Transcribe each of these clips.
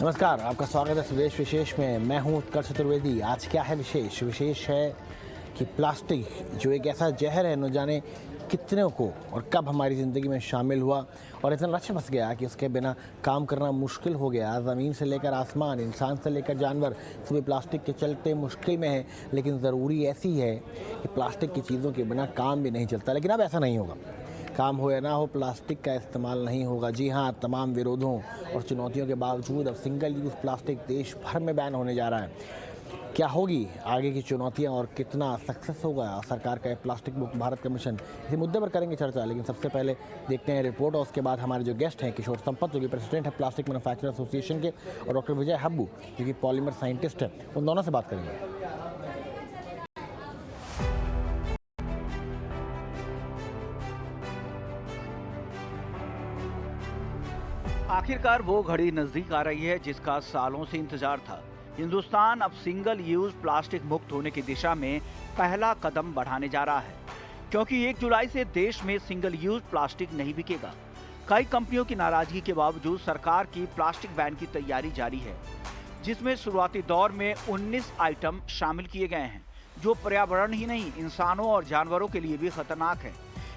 नमस्कार, आपका स्वागत है स्वदेश विशेष में। मैं हूं उत्कर्ष चतुर्वेदी। आज क्या है विशेष? विशेष है कि प्लास्टिक जो एक ऐसा जहर है, न जाने कितने को और कब हमारी ज़िंदगी में शामिल हुआ और इतना रच बस गया कि उसके बिना काम करना मुश्किल हो गया। ज़मीन से लेकर आसमान, इंसान से लेकर जानवर, सभी प्लास्टिक के चलते मुश्किल में है। लेकिन ज़रूरी ऐसी है कि प्लास्टिक की चीज़ों के बिना काम भी नहीं चलता। लेकिन अब ऐसा नहीं होगा। काम हो या ना हो, प्लास्टिक का इस्तेमाल नहीं होगा। जी हाँ, तमाम विरोधों और चुनौतियों के बावजूद अब सिंगल यूज़ प्लास्टिक देश भर में बैन होने जा रहा है। क्या होगी आगे की चुनौतियां और कितना सक्सेस होगा सरकार का प्लास्टिक मुक्त भारत का मिशन, इसी मुद्दे पर करेंगे चर्चा। लेकिन सबसे पहले देखते हैं रिपोर्ट और उसके बाद हमारे जो गेस्ट हैं, किशोर संपत जो कि प्रेसिडेंट है प्लास्टिक मैन्युफैक्चर एसोसिएशन के, और डॉक्टर विजय हब्बू जो कि पॉलीमर साइंटिस्ट है, उन दोनों से बात करेंगे। आखिरकार वो घड़ी नजदीक आ रही है जिसका सालों से इंतजार था। हिंदुस्तान अब सिंगल यूज प्लास्टिक मुक्त होने की दिशा में पहला कदम बढ़ाने जा रहा है, क्योंकि 1 जुलाई से देश में सिंगल यूज प्लास्टिक नहीं बिकेगा। कई कंपनियों की नाराजगी के बावजूद सरकार की प्लास्टिक बैन की तैयारी जारी है, जिसमें शुरुआती दौर में 19 आइटम शामिल किए गए हैं, जो पर्यावरण ही नहीं इंसानों और जानवरों के लिए भी खतरनाक है।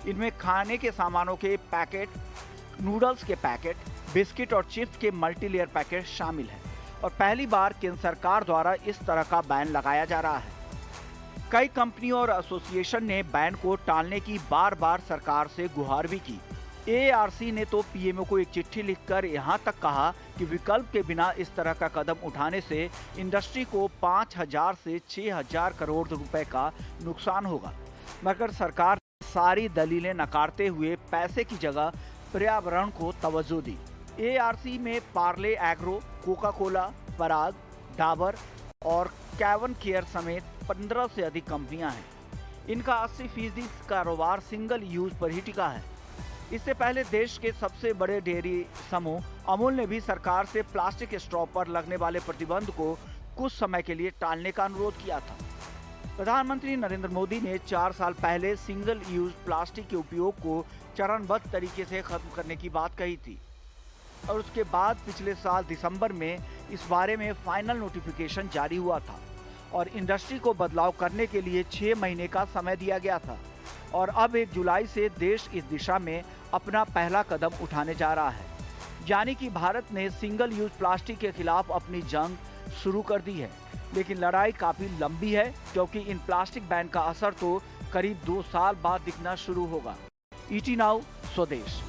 इनमें खाने के सामानों के पैकेट, नूडल्स के पैकेट, बिस्किट और चिप्स के मल्टीलेयर पैकेट शामिल हैं और पहली बार केंद्र सरकार द्वारा इस तरह का बैन लगाया जा रहा है। कई कंपनियों और एसोसिएशन ने बैन को टालने की बार बार सरकार से गुहार भी की। एआरसी ने तो पीएमओ को एक चिट्ठी लिखकर यहां तक कहा कि विकल्प के बिना इस तरह का कदम उठाने से इंडस्ट्री को 5,000 से 6,000 करोड़ रुपए का नुकसान होगा। मगर सरकार सारी दलीलें नकारते हुए पैसे की जगह पर्यावरण को तवज्जो दी। एआरसी में पार्ले एग्रो, कोका कोला, पराग, डाबर और कैवन केयर समेत 15 से अधिक कंपनियां हैं। इनका 80% कारोबार सिंगल यूज पर ही टिका है। इससे पहले देश के सबसे बड़े डेयरी समूह अमूल ने भी सरकार से प्लास्टिक स्ट्रॉ पर लगने वाले प्रतिबंध को कुछ समय के लिए टालने का अनुरोध किया था। प्रधानमंत्री नरेंद्र मोदी ने 4 साल पहले सिंगल यूज प्लास्टिक के उपयोग को चरणबद्ध तरीके से खत्म करने की बात कही थी और उसके बाद पिछले साल दिसंबर में इस बारे में फाइनल नोटिफिकेशन जारी हुआ था और इंडस्ट्री को बदलाव करने के लिए 6 महीने का समय दिया गया था। और अब 1 जुलाई से देश इस दिशा में अपना पहला कदम उठाने जा रहा है, यानी कि भारत ने सिंगल यूज प्लास्टिक के खिलाफ अपनी जंग शुरू कर दी है। लेकिन लड़ाई काफी लंबी है, क्योंकि इन प्लास्टिक बैन का असर तो करीब 2 साल बाद दिखना शुरू होगा। ईटी नाउ, स्वदेश।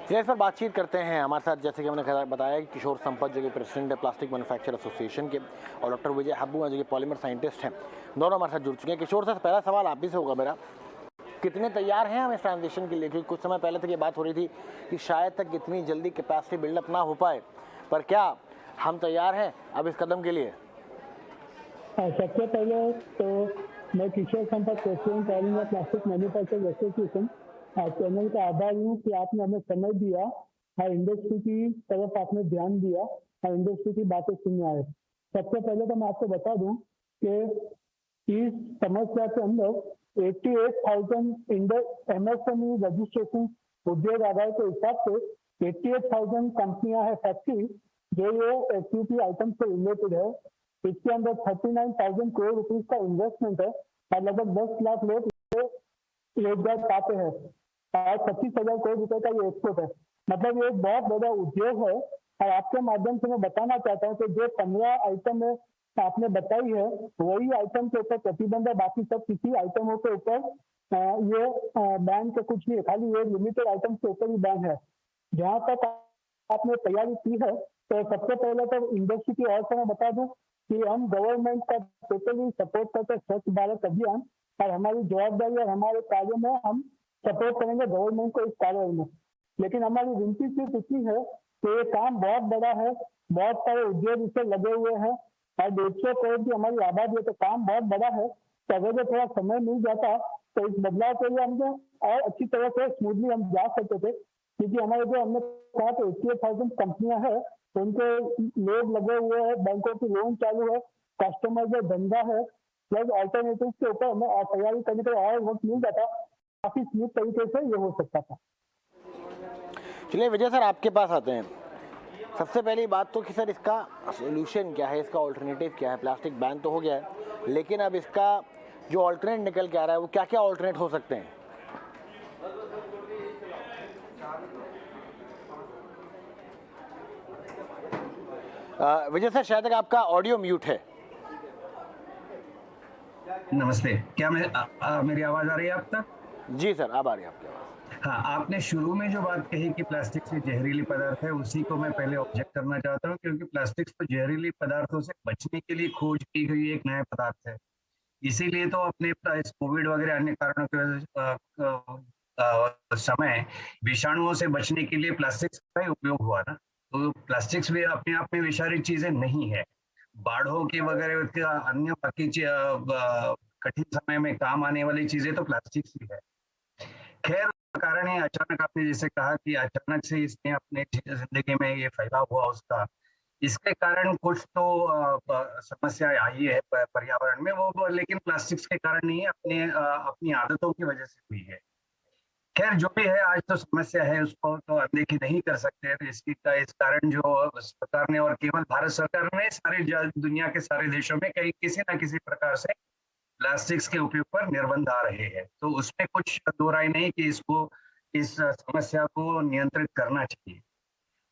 इस पर बातचीत करते हैं हमारे साथ, जैसे कि हमने बताया, कि किशोर संपत जो कि प्रेसिडेंट है प्लास्टिक मैन्युफैक्चर एसोसिएशन के, और डॉक्टर विजय हब्बू हैं जो कि पॉलीमर साइंटिस्ट हैं। दोनों हमारे साथ जुड़ चुके हैं। किशोर सर, पहला सवाल आप ही से होगा मेरा, कितने तैयार हैं हम इस ट्रांजिशन के लिए? क्योंकि कुछ समय पहले तक ये बात हो रही थी कि शायद तक इतनी जल्दी कैपेसिटी बिल्डअप ना हो पाए, पर क्या हम तैयार हैं अब इस कदम के लिए? सबसे पहले तो मैं Kishore Sampat, president polymer plastic manufacture association, channel का आभारी हूँ कि आपने हमें समय दिया और इंडस्ट्री की तरफ आपने ध्यान दिया और इंडस्ट्री की बातें सुनने आए। सबसे पहले तो मैं आपको बता दूं कि इस समस्या के अंदर 88,000 MSME रजिस्ट्रेशन उद्योग आधार के हिसाब से 88,000 कंपनियां हैं, फैक्ट्री, जो ये एसयूपी आइटम से रिलेटेड है। इसके अंदर 39,000 करोड़ रुपीज का इन्वेस्टमेंट है और लगभग 10 लाख लोग रोजगार पाते हैं और 25,000 करोड़ रुपए का ये एक्सपोर्ट है। मतलब ये एक बहुत बड़ा उद्योग है। और आपके माध्यम से मैं बताना चाहता हूँ कि जो 15 आइटम आपने बताई है, वही आइटम के ऊपर प्रतिबंध है, बाकी सब किसी आइटमों के ऊपर ये बैन के कुछ नहीं है, खाली ये लिमिटेड आइटम के ऊपर ही बैन है। जहाँ तक आपने तैयारी की है, तो सबसे पहले तो इंडस्ट्री की ओर से मैं बता दूं कि हम गवर्नमेंट का टोटली सपोर्ट करते हैं स्वच्छ भारत अभियान, और हमारी जवाबदारी और हमारे कार्यों में हम सपोर्ट करेंगे गवर्नमेंट को इस कार्य में। लेकिन हमारी विनती सिर्फ इतनी है कि ये काम बहुत बड़ा है, बहुत सारे उद्योग इससे लगे हुए हैं और 150 करोड़ की हमारी आबादी है, तो काम बहुत बड़ा है। तो अगर जो थोड़ा समय मिल जाता तो इस बदलाव के लिए हमने और अच्छी तरह से स्मूथली हम जा सकते थे, क्योंकि हमारे जो हमने कहा तो 88,000 कंपनियां हैं, उनके लोग लगे हुए हैं, बैंकों की लोन चालू है, कस्टमर जो धंधा है, प्लस ऑल्टरनेटिव के ऊपर हमें तैयारी करने के और वक्त मिल जाता, काफी स्मूथ तरीके से ये हो सकता था। चलिए विजय सर आपके पास आते हैं। सबसे पहली बात तो कि सर इसका सोल्यूशन क्या है, इसका ऑल्टरनेटिव क्या है। प्लास्टिक बैन तो हो गया है, लेकिन अब इसका जो ऑल्टरनेट निकल के आ रहा है वो क्या क्या ऑल्टरनेट हो सकते हैं? विजय सर शायद तक आपका ऑडियो म्यूट है। नमस्ते, क्या मेरी आवाज आ रही है आप तक? जी सर अब आ रही है आपकी आवाज़। हाँ, आपने शुरू में जो बात कही कि प्लास्टिक से जहरीली पदार्थ है, उसी को मैं पहले ऑब्जेक्ट करना चाहता हूँ, क्योंकि प्लास्टिक तो जहरीली पदार्थों से बचने के लिए खोज की गई एक नया पदार्थ है। इसीलिए तो अपने इस कोविड वगैरह अन्य कारणों की वजह से समय विषाणुओं से बचने के लिए प्लास्टिक का ही उपयोग हुआ ना। तो प्लास्टिक्स भी अपने आप में विषारी चीजें नहीं है। बाढ़ों की वगैरह अन्य बाकी कठिन समय में काम आने वाली चीजें तो प्लास्टिक ही है। खैर, कारण है अचानक, आपने जैसे कहा कि अचानक से इसने अपने जिंदगी में ये फैलाव हुआ उसका, इसके कारण कुछ तो समस्या आई है पर्यावरण में, वो लेकिन प्लास्टिक्स के कारण नहीं है, अपनी आदतों की वजह से हुई है। खैर, जो भी है, आज तो समस्या है, उसको तो अनदेखी नहीं कर सकते। तो इस कारण जो सरकार ने, और केवल भारत सरकार ने, सारी दुनिया के सारे देशों में कहीं किसी न किसी प्रकार से प्लास्टिक्स के उपयोग पर निर्बंध आ रहे हैं। तो उसमें कुछ दो राय नहीं कि इस समस्या को नियंत्रित करना चाहिए।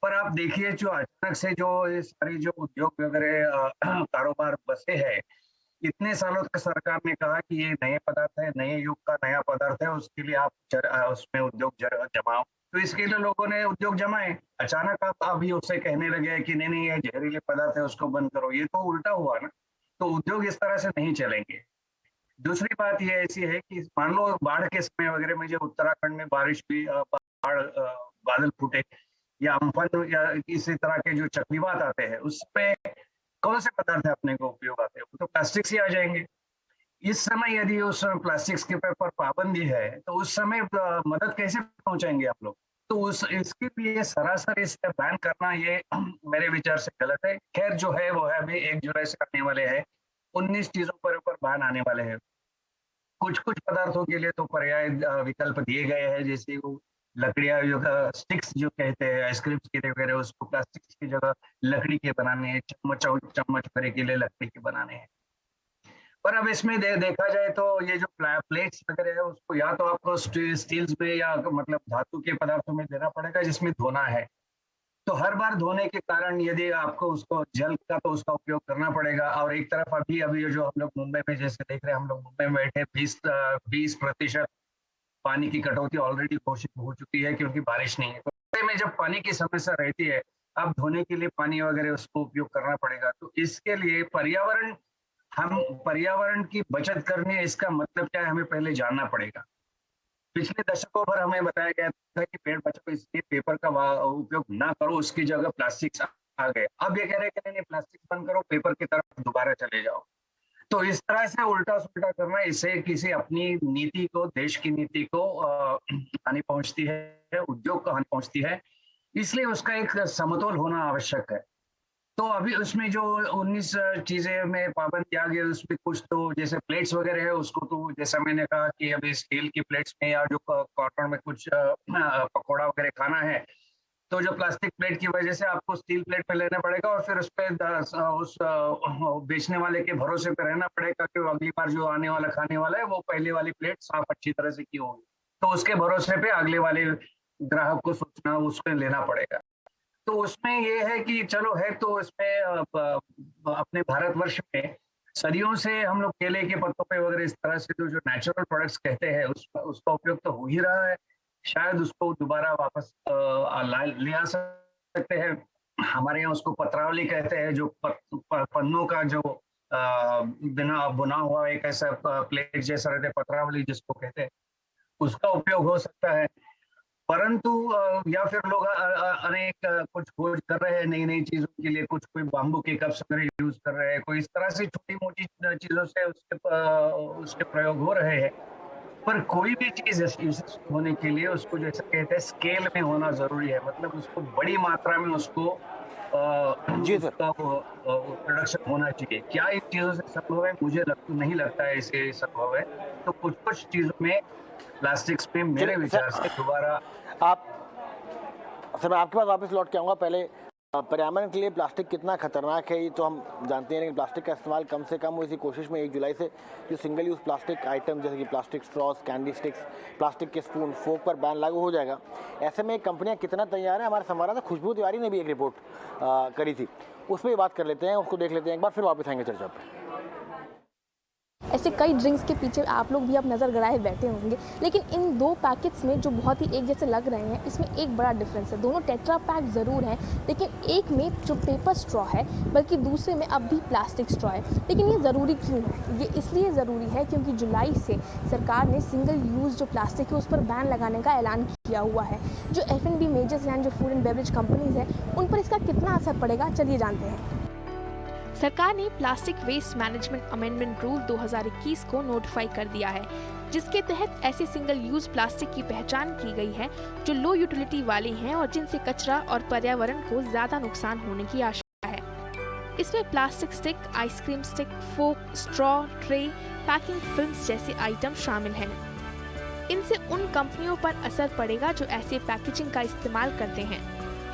पर आप देखिए, जो अचानक से जो ये सारी जो उद्योग वगैरह कारोबार बसे हैं, इतने सालों तक सरकार ने कहा कि ये नए पदार्थ है, नए युग का नया पदार्थ है, उसके लिए आप उसमें उद्योग जमाओ। तो इसके लिए लोगों ने उद्योग जमाए। अचानक आप अभी उससे कहने लगे कि नहीं नहीं, ये जहरीले पदार्थ है, उसको बंद करो। ये तो उल्टा हुआ ना। तो उद्योग इस तरह से नहीं चलेंगे। दूसरी बात ये ऐसी है कि मान लो बाढ़ के समय वगैरह में, जब उत्तराखंड में बारिश हुई, बादल फूटे, या अम्फन या इसी तरह के जो चक्रवात आते हैं, उसमें कौन से पदार्थ अपने को उपयोग आते हैं? वो तो प्लास्टिक से आ जाएंगे। इस समय यदि उस प्लास्टिक्स के पर पाबंदी है, तो उस समय मदद कैसे पहुंचाएंगे आप लोग? तो इसके लिए सरासर इस बैन करना, ये मेरे विचार से गलत है। खैर, जो है वो है, अभी 1 जुलाई से आने वाले हैं, 19 चीजों पर ऊपर बैन आने वाले हैं। कुछ कुछ पदार्थों के लिए तो पर्याय विकल्प दिए गए हैं, जैसे वो लकड़ियां, जो स्टिक्स जो कहते हैं आइसक्रीम्स के लिए वगैरह, उसको प्लास्टिक की जगह लकड़ी के बनाने हैं। चम्मच वगैरह के लिए लकड़ी के बनाने हैं। पर अब इसमें देखा जाए तो ये जो प्लेट्स वगैरह है, उसको या तो आपको स्टील्स में या मतलब धातु के पदार्थों में देना पड़ेगा, जिसमें धोना है। तो हर बार धोने के कारण यदि आपको उसको जल का तो उसका उपयोग करना पड़ेगा। और एक तरफ अभी अभी जो हम लोग मुंबई में जैसे देख रहे हैं, हम लोग मुंबई में बैठे, 20% पानी की कटौती ऑलरेडी घोषित हो चुकी है, क्योंकि बारिश नहीं है। तो ऐसे में जब पानी की समस्या रहती है, अब धोने के लिए पानी वगैरह उसको उपयोग करना पड़ेगा। तो इसके लिए पर्यावरण की बचत करनी है, इसका मतलब क्या है, हमें पहले जानना पड़ेगा। पिछले दशकों भर हमें बताया गया था कि पेड़ बचाओ, इसलिए पेपर का उपयोग ना करो, उसकी जगह प्लास्टिक आ गए। अब ये कह रहे हैं कि नहीं, प्लास्टिक बंद करो, पेपर की तरफ दोबारा चले जाओ। तो इस तरह से उल्टा सुल्टा करना, इससे किसी अपनी नीति को, देश की नीति को हानि पहुंचती है, उद्योग को हानि पहुंचती है। इसलिए उसका एक समतोल होना आवश्यक है। तो अभी उसमें जो 19 चीजें में पाबंदी आ गई, उसमें कुछ तो जैसे प्लेट्स वगैरह है, उसको तो जैसा मैंने कहा कि अभी स्टील की प्लेट्स में, या जो कॉर्नर में कुछ पकौड़ा वगैरह खाना है, तो जो प्लास्टिक प्लेट की वजह से आपको स्टील प्लेट में लेना पड़ेगा, और फिर उस बेचने वाले के भरोसे पे रहना पड़ेगा कि अगली बार जो आने वाला खाने वाला है, वो पहले वाली प्लेट साफ अच्छी तरह से की होगी। तो उसके भरोसे पे अगले वाले ग्राहक को सोचना, उसमें लेना पड़ेगा। तो उसमें ये है कि चलो है, तो इसमें अपने भारतवर्ष में सदियों से हम लोग केले के पत्तों पे वगैरह इस तरह से जो नेचुरल प्रोडक्ट्स कहते हैं, उसका उपयोग तो हो ही रहा है। शायद उसको दोबारा वापस ले आ सकते हैं। हमारे यहाँ उसको पत्रावली कहते हैं, जो पन्नों का जो बिना बुना हुआ एक ऐसा प्लेट जैसा रहता है, पत्रावली जिसको कहते हैं, उसका उपयोग हो सकता है। परंतु या फिर लोग अनेक कुछ खोज कर रहे हैं नई नई चीजों के लिए, कुछ कोई बाम्बू के कप्स वगैरह यूज कर रहे हैं, कोई इस तरह से छोटी मोटी चीजों से उसके प्रयोग हो रहे हैं। पर कोई भी चीज होने के लिए उसको जैसे कहते हैं स्केल में होना जरूरी है, मतलब उसको बड़ी मात्रा में उसको प्रोडक्शन होना चाहिए। क्या इन चीजों से संभव है? मुझे नहीं लगता है इसे संभव है। तो कुछ चीजों में, प्लास्टिक्स में मेरे विचार से दोबारा आप सर मैं आपके पास वापस लौट के आऊँगा। पहले पर्यावरण के लिए प्लास्टिक कितना खतरनाक है ये तो हम जानते हैं, लेकिन प्लास्टिक का इस्तेमाल कम से कम हो, इसी कोशिश में 1 जुलाई से जो सिंगल यूज़ प्लास्टिक आइटम जैसे कि plastic straws, candy sticks, plastic के स्पून, फोक पर बैन लागू हो जाएगा। ऐसे में कंपनियां कितना तैयार हैं, हमारे संवाददाता खुशबू तिवारी ने भी एक रिपोर्ट करी थी, उस पर बात कर लेते हैं, उसको देख लेते हैं एक बार, फिर वापस आएंगे चर्चा पर। ऐसे कई ड्रिंक्स के पीछे आप लोग भी अब नज़र गड़ाए बैठे होंगे, लेकिन इन 2 पैकेट्स में जो बहुत ही एक जैसे लग रहे हैं, इसमें एक बड़ा डिफरेंस है। दोनों टेट्रा पैक ज़रूर हैं, लेकिन एक में जो पेपर स्ट्रॉ है, बल्कि दूसरे में अब भी प्लास्टिक स्ट्रॉ है। लेकिन ये ज़रूरी क्यों है? ये इसलिए ज़रूरी है क्योंकि जुलाई से सरकार ने सिंगल यूज़ जो प्लास्टिक है उस पर बैन लगाने का ऐलान किया हुआ है। जो F&B मेजर्स यानी जो फूड एंड बेवरेज कंपनीज़ हैं, उन पर इसका कितना असर पड़ेगा, चलिए जानते हैं। सरकार ने plastic waste management amendment rule 2021 को नोटिफाई कर दिया है, जिसके तहत ऐसे सिंगल यूज प्लास्टिक की पहचान की गई है जो लो यूटिलिटी वाले हैं और जिनसे कचरा और पर्यावरण को ज्यादा नुकसान होने की आशंका है। इसमें प्लास्टिक स्टिक, आइसक्रीम स्टिक, फोक, स्ट्रॉ, ट्रे, पैकिंग फिल्म्स जैसे आइटम शामिल हैं। इनसे उन कंपनियों पर असर पड़ेगा जो ऐसे पैकेजिंग का इस्तेमाल करते हैं।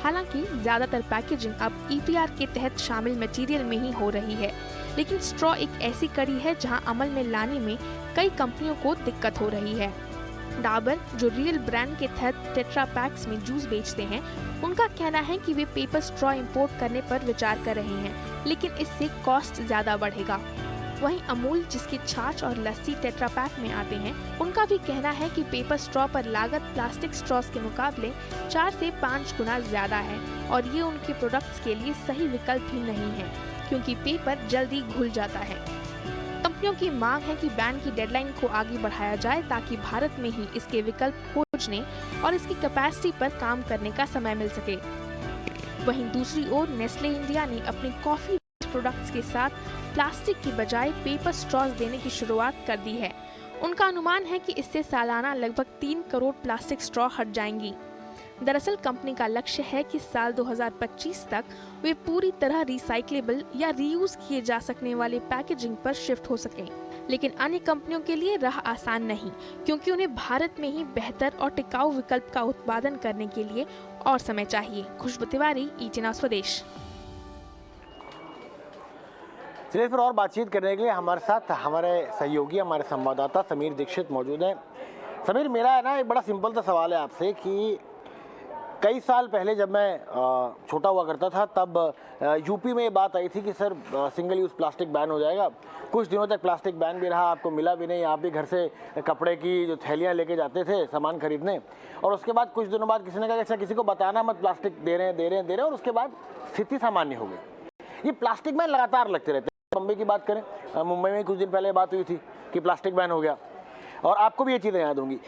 हालांकि ज्यादातर पैकेजिंग अब EPR के तहत शामिल मटेरियल में ही हो रही है, लेकिन स्ट्रॉ एक ऐसी कड़ी है जहां अमल में लाने में कई कंपनियों को दिक्कत हो रही है। डाबर, जो रियल ब्रांड के तहत टेट्रा पैक्स में जूस बेचते हैं, उनका कहना है कि वे पेपर स्ट्रॉ इंपोर्ट करने पर विचार कर रहे हैं, लेकिन इससे कॉस्ट ज्यादा बढ़ेगा। वहीं अमूल, जिसकी छाछ और लस्सी टेट्रा पैक में आते हैं, उनका भी कहना है कि पेपर स्ट्रॉ पर लागत प्लास्टिक स्ट्रॉस के मुकाबले 4 से 5 गुना ज्यादा है और ये उनके प्रोडक्ट्स के लिए सही विकल्प भी नहीं है, क्योंकि पेपर जल्दी घुल जाता है। कंपनियों की मांग है कि बैन की डेडलाइन को आगे बढ़ाया जाए ताकि भारत में ही इसके विकल्प खोजने और इसकी कैपेसिटी पर काम करने का समय मिल सके। वहीं दूसरी ओर नेस्ले इंडिया ने अपनी कॉफी प्रोडक्ट्स के साथ प्लास्टिक की बजाय पेपर स्ट्रॉज देने की शुरुआत कर दी है। उनका अनुमान है कि इससे सालाना लगभग 3 करोड़ प्लास्टिक स्ट्रॉ हट जाएंगी। दरअसल कंपनी का लक्ष्य है कि साल 2025 तक वे पूरी तरह रिसाइक्लेबल या रीयूज किए जा सकने वाले पैकेजिंग पर शिफ्ट हो सकें। लेकिन अन्य कंपनियों के लिए राह आसान नहीं, क्योंकि उन्हें भारत में ही बेहतर और टिकाऊ विकल्प का उत्पादन करने के लिए और समय चाहिए। खुशबू तिवारी, ET स्वदेश। चलिए फिर और बातचीत करने के लिए हमारे साथ हमारे सहयोगी, हमारे संवाददाता समीर दीक्षित मौजूद हैं। समीर, मेरा है ना एक बड़ा सिंपल सा सवाल है आपसे कि कई साल पहले जब मैं छोटा हुआ करता था तब यूपी में ये बात आई थी कि sir single use plastic ban हो जाएगा। कुछ दिनों तक प्लास्टिक बैन भी रहा, आपको मिला भी नहीं, आप भी घर से कपड़े की जो थैलियाँ लेके जाते थे सामान खरीदने, और उसके बाद कुछ दिनों बाद किसी ने कहा कि अच्छा किसी को बताना मत, प्लास्टिक दे रहे हैं, और उसके बाद स्थिति सामान्य हो गई। ये प्लास्टिक बैन लगातार लगते रहते हैं। बम्बई की बात करें, मुंबई में कुछ दिन पहले बात हुई थी कि प्लास्टिक बैन हो गया, और आपको भी ये चीज़ें याद होंगी।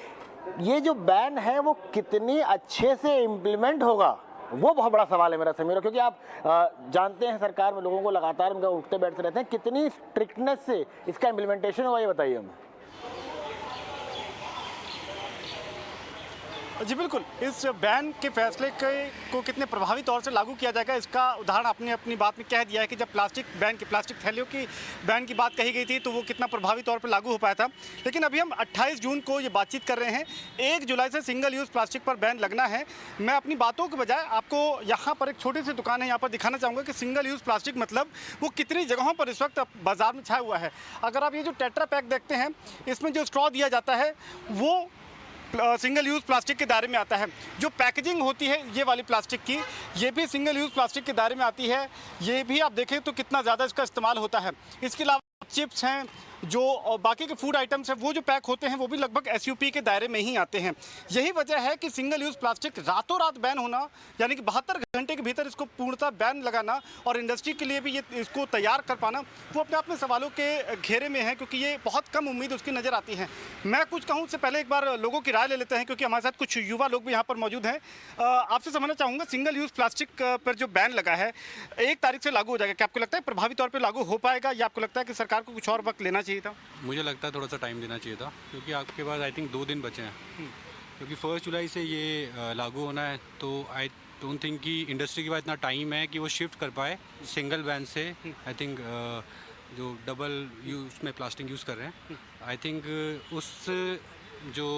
ये जो बैन है वो कितनी अच्छे से इम्प्लीमेंट होगा, वो बहुत बड़ा सवाल है मेरा समीर, क्योंकि आप जानते हैं सरकार में लोगों को लगातार उनका उठते बैठते रहते हैं, कितनी स्ट्रिक्टनेस से इसका इम्प्लीमेंटेशन होगा ये बताइए हमें। जी बिल्कुल, इस बैन के फैसले को कितने प्रभावी तौर से लागू किया जाएगा, इसका उदाहरण आपने अपनी बात में कह दिया है कि जब प्लास्टिक थैलियों की बैन की बात कही गई थी तो वो कितना प्रभावी तौर पर लागू हो पाया था। लेकिन अभी हम 28 जून को ये बातचीत कर रहे हैं, 1 जुलाई से सिंगल यूज़ प्लास्टिक पर बैन लगना है। मैं अपनी बातों के बजाय आपको यहाँ पर एक छोटी सी दुकान है, यहाँ पर दिखाना चाहूँगा कि सिंगल यूज़ प्लास्टिक मतलब वो कितनी जगहों पर इस वक्त बाजार में छाया हुआ है। अगर आप ये जो टेट्रा पैक देखते हैं, इसमें जो स्ट्रॉ दिया जाता है वो सिंगल यूज़ प्लास्टिक के दायरे में आता है। जो पैकेजिंग होती है ये वाली प्लास्टिक की, ये भी सिंगल यूज़ प्लास्टिक के दायरे में आती है। ये भी आप देखें तो कितना ज़्यादा इसका इस्तेमाल होता है। इसके अलावा चिप्स हैं, जो बाकी के फूड आइटम्स हैं, वो जो पैक होते हैं वो भी लगभग SUP के दायरे में ही आते हैं। यही वजह है कि सिंगल यूज़ प्लास्टिक रातों रात बैन होना, यानी कि 72 घंटे के भीतर इसको पूर्णतः बैन लगाना और इंडस्ट्री के लिए भी ये इसको तैयार कर पाना, वो अपने आप में सवालों के घेरे में है, क्योंकि ये बहुत कम उम्मीद उसकी नज़र आती है। मैं कुछ कहूँ उससे पहले एक बार लोगों की राय ले लेते हैं, क्योंकि हमारे साथ कुछ युवा लोग भी यहाँ पर मौजूद हैं। आपसे समझना चाहूँगा, सिंगल यूज़ प्लास्टिक पर जो बैन लगा है 1 तारीख से लागू हो जाएगा, क्या आपको लगता है प्रभावी तौर पर लागू हो पाएगा, या आपको लगता है कि सरकार को कुछ और वक्त लेना चाहिए था? मुझे लगता है थोड़ा सा टाइम देना चाहिए था, क्योंकि आपके पास आई थिंक 2 दिन बचे हैं, क्योंकि 1 जुलाई से ये लागू होना है। तो आई डोंट थिंक कि इंडस्ट्री के पास इतना टाइम है कि वो शिफ्ट कर पाए सिंगल बैन से। आई थिंक जो डबल यूज़ में प्लास्टिक यूज़ कर रहे हैं, आई थिंक उस जो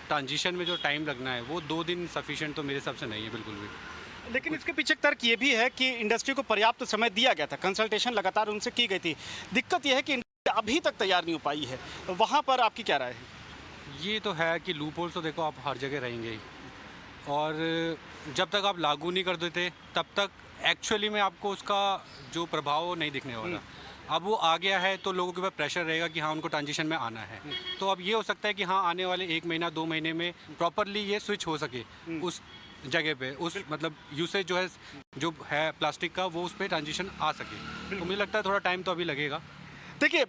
ट्रांजिशन में जो टाइम लगना है वो 2 दिन सफिशिएंट तो मेरे हिसाब से नहीं है बिल्कुल भी। लेकिन इसके पीछे एक तर्क ये भी है कि इंडस्ट्री को पर्याप्त समय दिया गया था, कंसल्टेशन लगातार उनसे की गई थी। दिक्कत यह है कि इंडस्ट्री अभी तक तैयार नहीं हो पाई है, वहाँ पर आपकी क्या राय है? ये तो है कि लूप होल्स तो देखो आप हर जगह रहेंगे ही, और जब तक आप लागू नहीं कर देते तब तक एक्चुअली में आपको उसका जो प्रभाव नहीं दिखने वाला। अब वो आ गया है तो लोगों के ऊपर प्रेशर रहेगा कि हाँ उनको ट्रांजिशन में आना है। तो अब ये हो सकता है कि हाँ आने वाले 1 महीना 2 महीने में प्रॉपरली ये स्विच हो सके उस जगह पे, उस मतलब यूसेज जो है प्लास्टिक का, वो उस पर ट्रांजिशन आ सके। तो मुझे लगता है थोड़ा टाइम तो अभी लगेगा। देखिए,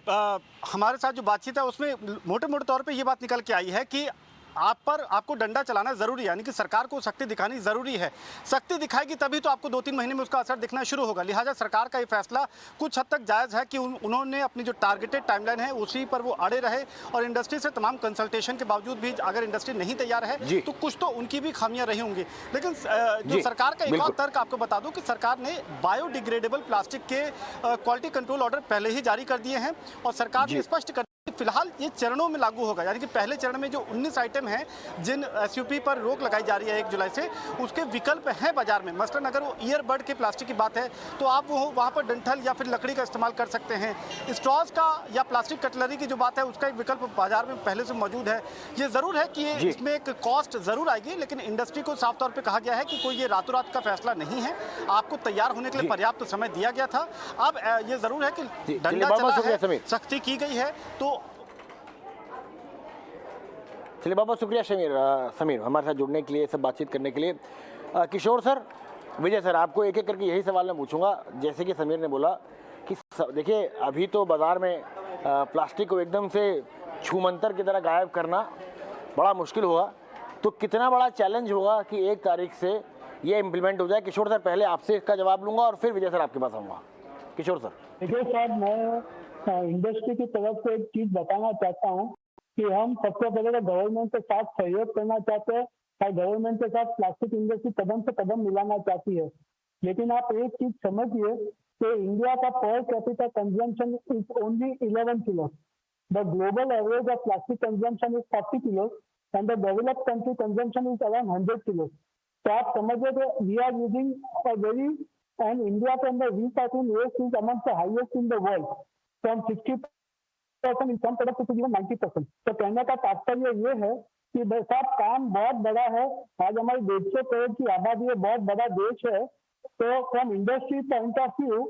हमारे साथ जो बातचीत है उसमें मोटे मोटे तौर पे ये बात निकल के आई है कि आपको डंडा चलाना ज़रूरी है, यानी कि सरकार को शक्ति दिखानी ज़रूरी है। शक्ति दिखाएगी तभी तो आपको 2-3 महीने में उसका असर दिखना शुरू होगा। लिहाजा सरकार का ये फैसला कुछ हद तक जायज़ है कि उन्होंने अपनी जो टारगेटेड टाइमलाइन है उसी पर वो अड़े रहे, और इंडस्ट्री से तमाम कंसल्टेशन के बावजूद भी अगर इंडस्ट्री नहीं तैयार है तो कुछ तो उनकी भी खामियां रही होंगी। लेकिन जो सरकार का एक और तर्क आपको बता दूं कि सरकार ने बायोडिग्रेडेबल प्लास्टिक के क्वालिटी कंट्रोल ऑर्डर पहले ही जारी कर दिए हैं, और सरकार ने स्पष्ट कर फिलहाल ये चरणों में लागू होगा। यानी कि पहले चरण में जो 19 आइटम हैं जिन एसयूपी पर रोक लगाई जा रही है 1 जुलाई से, उसके विकल्प हैं बाजार में। मसलन अगर वो ईयरबड के प्लास्टिक की बात है तो आप वो वहाँ पर डंठल या फिर लकड़ी का इस्तेमाल कर सकते हैं। स्ट्रॉज का या प्लास्टिक कटलरी की जो बात है उसका एक विकल्प बाजार में पहले से मौजूद है। ये ज़रूर है कि इसमें एक कॉस्ट ज़रूर आएगी, लेकिन इंडस्ट्री को साफ तौर पर कहा गया है कि कोई ये रातों रात का फैसला नहीं है, आपको तैयार होने के लिए पर्याप्त समय दिया गया था। अब ये ज़रूर है कि डंडा चला है, सख्ती की गई है। तो चलिए बहुत बहुत शुक्रिया समीर हमारे साथ जुड़ने के लिए, सब बातचीत करने के लिए। किशोर सर, विजय सर, आपको एक एक करके यही सवाल मैं पूछूंगा। जैसे कि समीर ने बोला कि देखिए अभी तो बाज़ार में प्लास्टिक को एकदम से छूमंतर की तरह गायब करना बड़ा मुश्किल होगा, तो कितना बड़ा चैलेंज होगा कि 1 तारीख से ये इम्प्लीमेंट हो जाए? किशोर सर, पहले आपसे इसका जवाब लूँगा और फिर विजय सर आपके पास आऊँगा। किशोर सर। देखिए सर, मैं इंडस्ट्री की तरफ से एक चीज़ बताना चाहता हूँ कि हम सबसे पहले तो गवर्नमेंट के साथ सहयोग करना चाहते हैं और गवर्नमेंट के साथ प्लास्टिक इंडस्ट्री कदम से कदम मिलाना चाहती है। लेकिन आप एक चीज समझिए कि इंडिया का per capita consumption is only 11 kilo. The global average of plastic consumption is 40 kilo and the developed country consumption is around 100 kilo. तो आप समझिए कि we are using a very, and India के अंदर recycling rate is among the highest in the world, from 60% in some product to even 90%। तो कहने का तात्पर्य ये है कि साहब काम बहुत बड़ा है। आज हमारी 150 करोड़ की आबादी है, बहुत बड़ा देश है। तो from industry point of view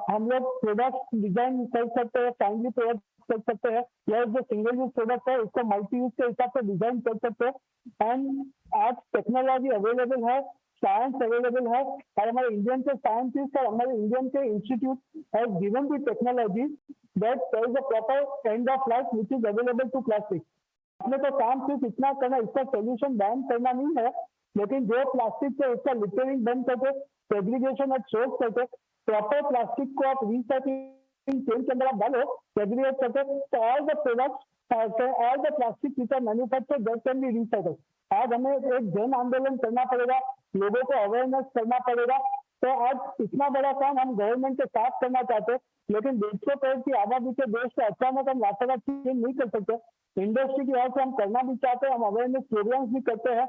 हम लोग प्रोडक्ट डिजाइन कर सकते हैं, टाइमली प्रोडक्ट कर सकते हैं, या जो सिंगल यूज प्रोडक्ट है उसको मल्टी यूज के हिसाब से डिजाइन कर सकते हैं। एंड आज टेक्नोलॉजी अवेलेबल है, साइंस अवेलेबल है, और हमारे इंडियन के साइंटिस्ट और हमारे इंडियन के institute have given the technology that there is a proper end of life which is available to plastic। अपने तो काम सिर्फ इतना करना, इसका सोल्यूशन बैन करना नहीं है, लेकिन जो प्लास्टिक है उसका लिटरिंग बंद करके, सेग्रीगेशन एट सोर्स करके, प्रॉपर प्लास्टिक को आप रिसाइक्लिंग चेन के अंदर आप डालो, सेग्रीगेट करके, तो all the products, all the plastic which are manufactured that can be recycled. आज हमें एक जन आंदोलन करना पड़ेगा, लोगों को अवेयरनेस करना पड़ेगा। तो आज इतना बड़ा काम हम गवर्नमेंट के साथ करना चाहते हैं, लेकिन 150 करोड़ की आबादी के देश को अचानक हम रास्ता चेंज नहीं कर सकते। इंडस्ट्री की ओर से हम करना भी चाहते हैं, हम अवेयरनेस प्रोग्राम्स भी करते हैं,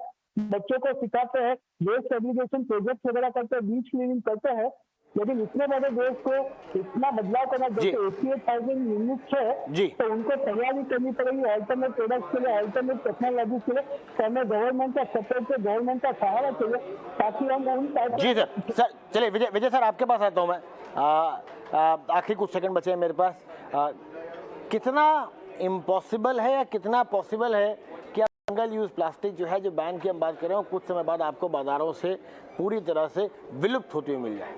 बच्चों को सिखाते हैं, वेस्ट सेग्रीगेशन प्रोजेक्ट वगैरह करते हैं, बीच क्लीनिंग करते हैं। लेकिन इतने बड़े देश को इतना बदलाव करना, जैसे 88,000 यूनिट्स है, तो उनको तैयारी करनी पड़ेगी अल्टरनेट प्रोडक्ट्स के लिए, अल्टरनेट टेक्नोलॉजी के लिए। तो हमें गवर्नमेंट का सपोर्ट से, गवर्नमेंट का सहारा चाहिए, ताकि हम उन जी सर। चलिए विजय सर आपके पास आता हूँ मैं। आखिरी कुछ सेकंड बचे हैं मेरे पास। कितना इम्पॉसिबल है या कितना पॉसिबल है कि सिंगल यूज प्लास्टिक जो है, जो बैन की हम बात कर रहे हो, कुछ समय बाद आपको बाजारों से पूरी तरह से विलुप्त होती हुई मिल जाए?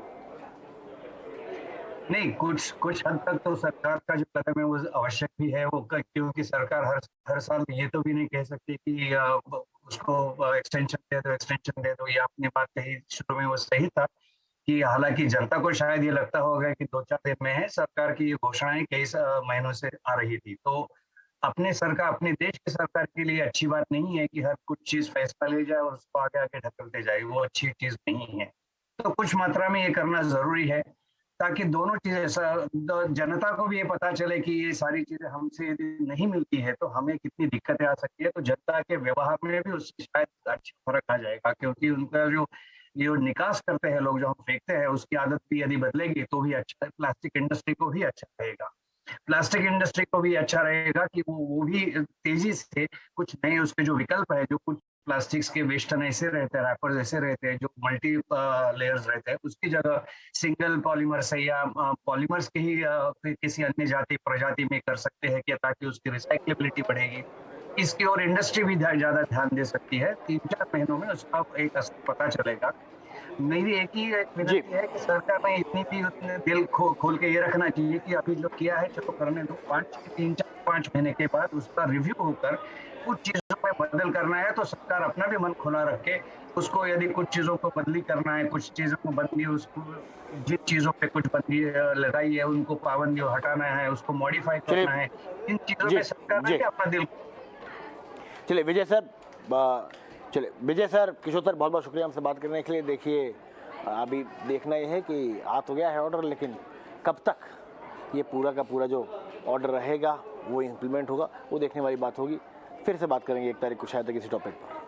नहीं, कुछ हद तक तो सरकार का जो कदम है वो आवश्यक भी है, वो क्योंकि सरकार हर साल ये तो भी नहीं कह सकती कि उसको एक्सटेंशन दे दो। ये आपने बात कही शुरू में, वो सही था कि हालांकि जनता को शायद ये लगता होगा कि 2-4 दिन में है, सरकार की ये घोषणाएं कई महीनों से आ रही थी। तो अपने देश की सरकार के लिए अच्छी बात नहीं है कि हर कुछ चीज फैसला ले जाए और उसको आगे ढकलते जाए, वो अच्छी चीज नहीं है। तो कुछ मात्रा में ये करना जरूरी है। ताकि दोनों चीजें जनता को भी ये पता चले कि ये सारी चीजें हमसे यदि नहीं मिलती है तो हमें कितनी दिक्कतें आ सकती है। तो जनता के व्यवहार में भी उससे शायद अच्छा फर्क आ जाएगा, क्योंकि उनका जो निकास करते हैं लोग, जो हम फेंकते हैं, उसकी आदत भी यदि बदलेगी तो भी अच्छा है। प्लास्टिक इंडस्ट्री को भी अच्छा रहेगा, प्लास्टिक इंडस्ट्री को भी अच्छा रहेगा कि वो भी तेजी से कुछ नए उसके जो विकल्प है, जो कुछ प्लास्टिक्स के वेस्टर्न ऐसे रहते हैं, रैपर्स ऐसे रहते हैं जो मल्टी लेयर्स रहते हैं, उसकी जगह सिंगल पॉलीमर से या पॉलीमर्स के ही किसी अन्य प्रजाति में कर सकते हैं, कि ताकि उसकी रिसाइक्लेबिलिटी बढ़ेगी। इसकी और इंडस्ट्री भी ज्यादा ध्यान दे सकती है। 3-4 महीनों में उसका एक असर पता चलेगा। मेरी एक विनती है कि सरकार ने इतनी भी उतने दिल खोल के ये रखना चाहिए कि अभी जो किया है चलो करने दो, 3-4-5 महीने के बाद उसका रिव्यू होकर कुछ चीजों में बदल करना है तो सरकार अपना भी मन खुला रख के उसको, यदि कुछ चीजों को बदली करना है, कुछ चीजों को बदली, उसको जिन चीजों पे कुछ बदली लगाई है उनको पाबंदी हटाना है, उसको मॉडिफाई करना है, इन चीजों में सरकार ने भी अपना दिल। चलिए विजय सर, किशोर सर, बहुत बहुत शुक्रिया हमसे बात करने के लिए। देखिए अभी देखना ये है कि आ तो गया है ऑर्डर, लेकिन कब तक ये पूरा का पूरा जो ऑर्डर रहेगा वो इम्प्लीमेंट होगा, वो देखने वाली बात होगी। फिर से बात करेंगे 1 तारीख को शायद किसी टॉपिक पर।